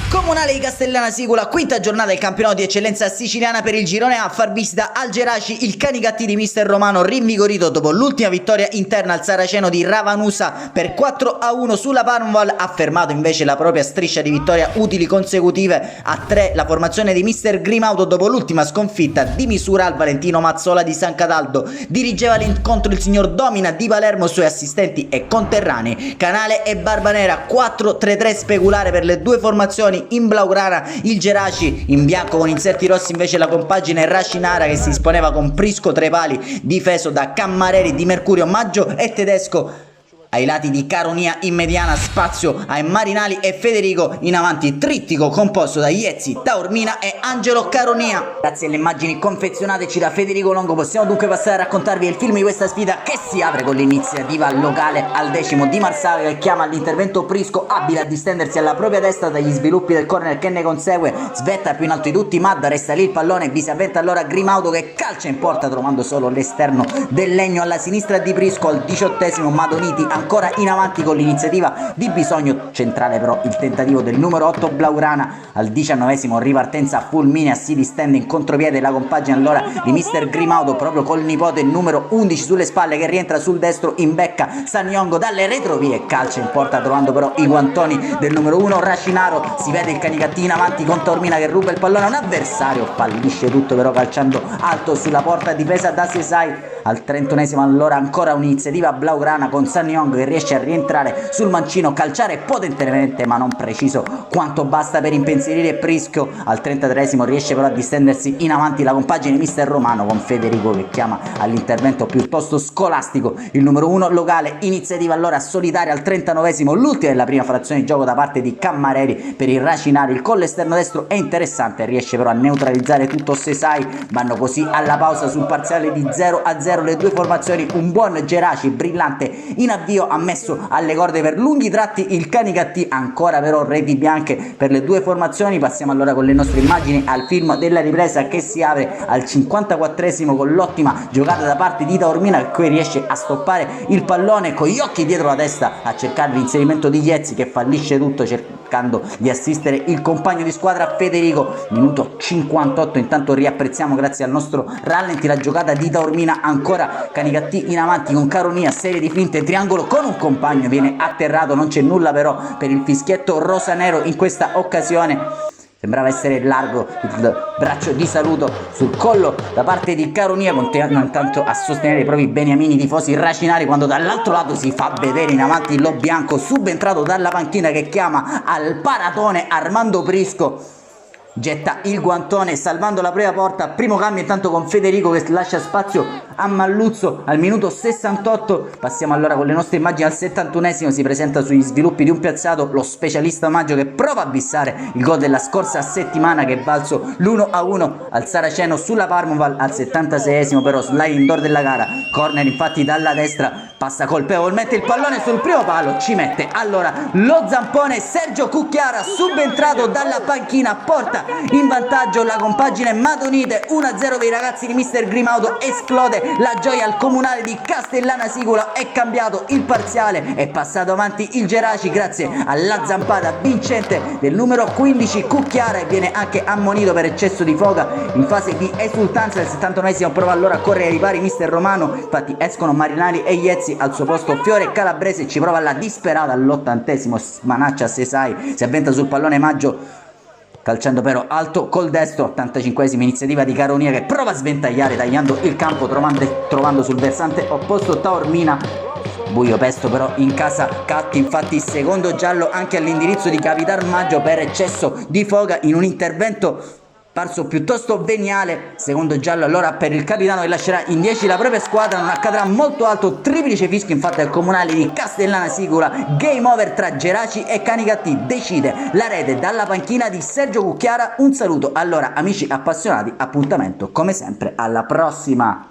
Comunale di Castellana Sigula, quinta giornata del campionato di eccellenza siciliana per il girone A, a far visita al Geraci il Canicattì di mister Romano, rinvigorito dopo l'ultima vittoria interna al Saraceno di Ravanusa per 4-1 sulla Parmval. Ha fermato invece la propria striscia di vittoria utili consecutive a 3 la formazione di mister Grimaudo dopo l'ultima sconfitta di misura al Valentino Mazzola di San Cataldo. Dirigeva l'incontro il signor Domina di Palermo, suoi assistenti e conterranei Canale e Barbanera. 4-3-3 speculare per le due formazioni. In blaugrana il Geraci, in bianco con inserti rossi invece la compagine Racinara, che si esponeva con Prisco tra i pali, difeso da Cammareri, Di Mercurio, Maggio e Tedesco. Ai lati di Caronia in mediana, spazio ai Marinali e Federico, in avanti trittico composto da Iezzi, Taormina e Angelo Caronia. Grazie alle immagini confezionateci da Federico Longo possiamo dunque passare a raccontarvi il film di questa sfida, che si apre con l'iniziativa locale al 10° di Marsala, che chiama all'intervento Prisco, abile a distendersi alla propria destra dagli sviluppi del corner che ne consegue, svetta più in alto di tutti Madda, resta lì il pallone, vi si avventa allora Grimaudo che calcia in porta trovando solo l'esterno del legno alla sinistra di Prisco. Al 18° Madoniti ancora in avanti con l'iniziativa di bisogno centrale, però il tentativo del numero 8 Blaugrana. Al 19° ripartenza fulminea, si distende in contropiede la compagine allora di mister Grimaudo proprio col nipote numero 11 sulle spalle, che rientra sul destro, imbecca Sanyongo dalle retrovie, calcia in porta trovando però i guantoni del numero 1 Racinaro. Si vede il Canicattì in avanti con Taormina che ruba il pallone a un avversario, fallisce tutto però calciando alto sulla porta difesa da Sesai. Al 31° allora ancora un'iniziativa blaugrana con Sanyong che riesce a rientrare sul mancino, calciare potentemente ma non preciso quanto basta per impensierire Prisco. Al 33° riesce però a distendersi in avanti la compagine mister Romano con Federico che chiama all'intervento piuttosto scolastico il numero 1 locale. Iniziativa allora solitaria al 39°, l'ultima della prima frazione di gioco da parte di Cammareri per il Racinari. Il collo esterno destro è interessante, riesce però a neutralizzare tutto Sesai. Vanno così alla pausa sul parziale di 0-0 le due formazioni. Un buon Geraci brillante in avvio ha messo alle corde per lunghi tratti il Canicattì, ancora però reti bianche per le due formazioni. Passiamo allora con le nostre immagini al film della ripresa, che si apre al 54° con l'ottima giocata da parte di Taormina, che qui riesce a stoppare il pallone con gli occhi dietro la testa a cercare l'inserimento di Iezzi, che fallisce tutto cercando di assistere il compagno di squadra Federico. Minuto 58, intanto riapprezziamo grazie al nostro rallenti la giocata di Taormina. Ancora Canicattì in avanti con Caronia, serie di finte, triangolo con un compagno, viene atterrato, non c'è nulla però per il fischietto rosanero in questa occasione. Sembrava essere largo il braccio di saluto sul collo da parte di Caronia, continuano intanto a sostenere i propri beniamini tifosi Racinari, quando dall'altro lato si fa vedere in avanti lo bianco subentrato dalla panchina, che chiama al paratone Armando Prisco. Getta il guantone salvando la prima porta. Primo cambio intanto con Federico che lascia spazio a Malluzzo al minuto 68. Passiamo allora con le nostre immagini al 71°, si presenta sugli sviluppi di un piazzato lo specialista Maggio, che prova a bissare il gol della scorsa settimana che è valso l'1-1 al Saraceno sulla Parmval. Al 76° però sliding door della gara, corner infatti dalla destra, passa colpevolmente il pallone sul primo palo, ci mette allora lo zampone Sergio Cucchiara, subentrato dalla panchina, porta in vantaggio la compagine Madonite. 1-0 per i ragazzi di mister Grimaudo, esplode la gioia al comunale di Castellana Sigula, è cambiato il parziale, è passato avanti il Geraci grazie alla zampata vincente del numero 15 Cucchiara, e viene anche ammonito per eccesso di foga in fase di esultanza. Al 71° prova allora a correre ai ripari mister Romano, infatti escono Marinari e Iezzi, al suo posto Fiore Calabrese, ci prova la disperata all'80°, smanaccia Sesai, si avventa sul pallone Maggio calciando però alto col destro. 85° iniziativa di Caronia che prova a sventagliare tagliando il campo, trovando sul versante opposto Taormina. Buio pesto però in casa Catti, infatti secondo giallo anche all'indirizzo di Capitan Maggio per eccesso di foga in un intervento parso piuttosto veniale. Secondo giallo allora per il capitano che lascerà in 10 la propria squadra. Non accadrà molto alto, triplice fischio infatti al comunale di Castellana Sigula. Game over tra Geraci e Canicattì, decide la rete dalla panchina di Sergio Cucchiara. Un saluto allora amici appassionati, appuntamento come sempre alla prossima.